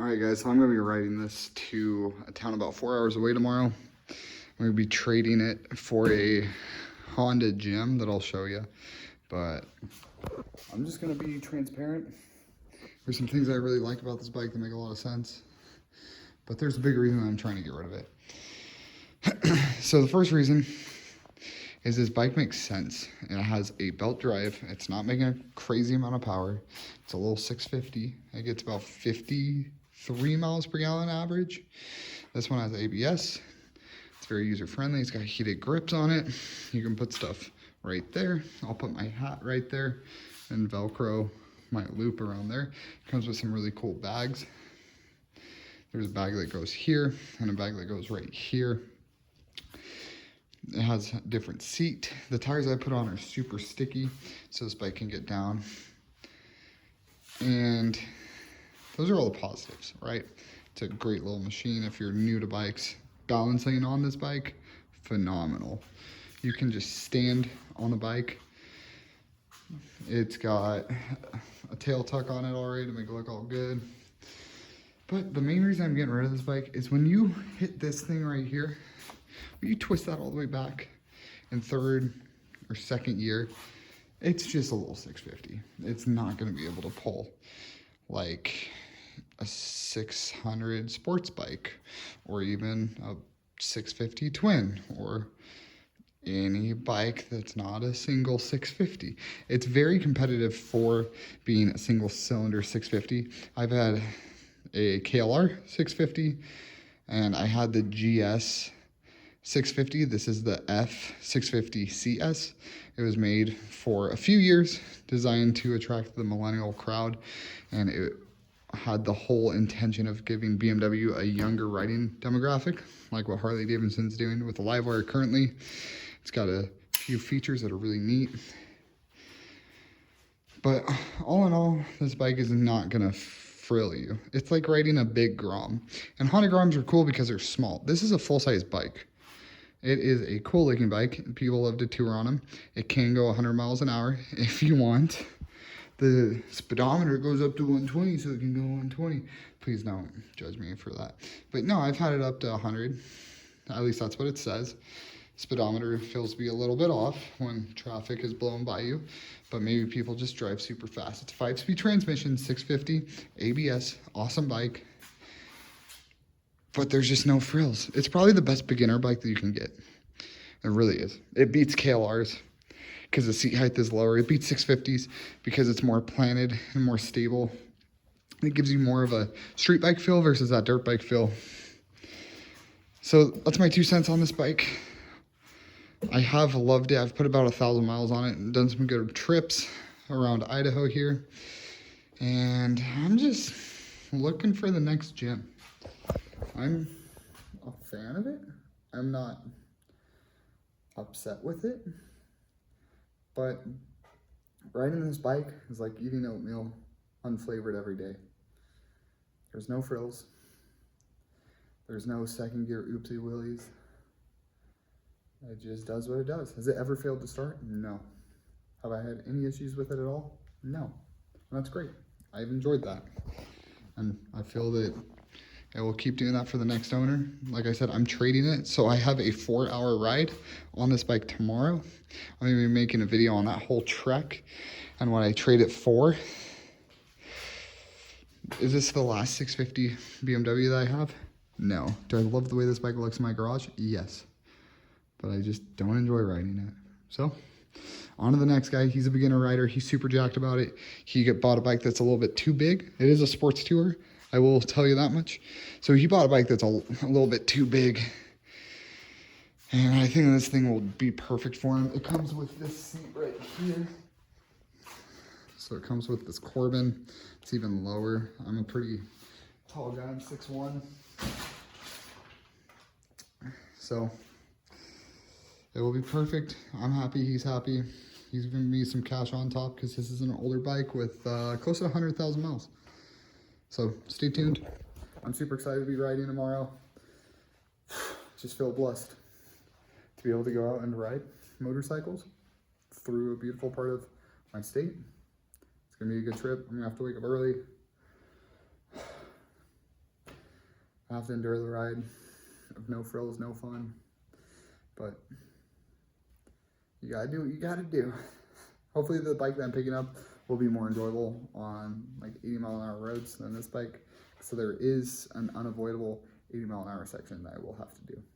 All right, guys, so I'm gonna be riding this to a town about 4 hours away tomorrow. I'm gonna be trading it for a Honda gym that I'll show you, but I'm just gonna be transparent. There's some things I really like about this bike that make a lot of sense, but there's a big reason I'm trying to get rid of it. So the first reason is this bike makes sense, and it has a belt drive. It's not making a crazy amount of power. It's a little 650. It gets about 53 miles per gallon average. This one has ABS. It's very user-friendly. It's got heated grips on it. You can put stuff right there. I'll put my hat right there and Velcro my loop around there. It comes with some really cool bags. There's a bag that goes here and a bag that goes right here. It has a different seat. The tires I put on are super sticky, so this bike can get down. And those are all the positives, right? It's a great little machine. If you're new to bikes, balancing on this bike, phenomenal. You can just stand on the bike. It's got a tail tuck on it already to make it look all good. But the main reason I'm getting rid of this bike is when you hit this thing right here, you twist that all the way back in third or second gear, it's just a little 650. It's not going to be able to pull like a 600 sports bike or even a 650 twin or any bike that's not a single 650. It's very competitive for being a single cylinder 650. I've had a KLR 650 and I had the GS 650. This is the F650CS. It was made for a few years, designed to attract the millennial crowd, and it had the whole intention of giving BMW a younger riding demographic, like what Harley Davidson's doing with the Livewire currently. It's got a few features that are really neat. But all in all, this bike is not gonna frill you. It's like riding a big Grom. And Honda Groms are cool because they're small. This is a full-size bike. It is a cool looking bike. People love to tour on them. It can go 100 miles an hour if you want. The speedometer goes up to 120, so it can go 120. Please don't judge me for that. But no, I've had it up to 100. At least that's what it says. Speedometer feels to be a little bit off when traffic is blowing by you, but maybe people just drive super fast. It's a 5-speed transmission, 650, ABS, awesome bike. But there's just no frills. It's probably the best beginner bike that you can get. It really is. It beats KLRs because the seat height is lower. It beats 650s because it's more planted and more stable. It gives you more of a street bike feel versus that dirt bike feel. So that's my 2 cents on this bike. I have loved it. I've put about 1,000 miles on it and done some good trips around Idaho here. And I'm just looking for the next gym. I'm a fan of it. I'm not upset with it. But riding this bike is like eating oatmeal unflavored every day. There's no frills. There's no second gear oopsie willies. It just does what it does. Has it ever failed to start? No. Have I had any issues with it at all? No. And that's great. I've enjoyed that. And I feel that I will keep doing that for the next owner. Like I said, I'm trading it. So I have a 4-hour ride on this bike tomorrow. I'm gonna be making a video on that whole trek and what I trade it for. Is this the last 650 BMW that I have? No. Do I love the way this bike looks in my garage? Yes. But I just don't enjoy riding it. So on to the next guy. He's a beginner rider. He's super jacked about it. He bought a bike that's a little bit too big. It is a sports tour, I will tell you that much. So he bought a bike that's a little bit too big. And I think this thing will be perfect for him. It comes with this seat right here. So it comes with this Corbin. It's even lower. I'm a pretty tall guy. I'm 6'1". So it will be perfect. I'm happy. He's happy. He's giving me some cash on top because this is an older bike with close to 100,000 miles. So stay tuned. I'm super excited to be riding tomorrow. Just feel blessed to be able to go out and ride motorcycles through a beautiful part of my state. It's gonna be a good trip. I'm gonna have to wake up early. have to endure the ride of no frills, no fun. But you gotta do what you gotta do. Hopefully the bike that I'm picking up will be more enjoyable on like 80-mile-an-hour roads than this bike. So there is an unavoidable 80-mile-an-hour section that I will have to do.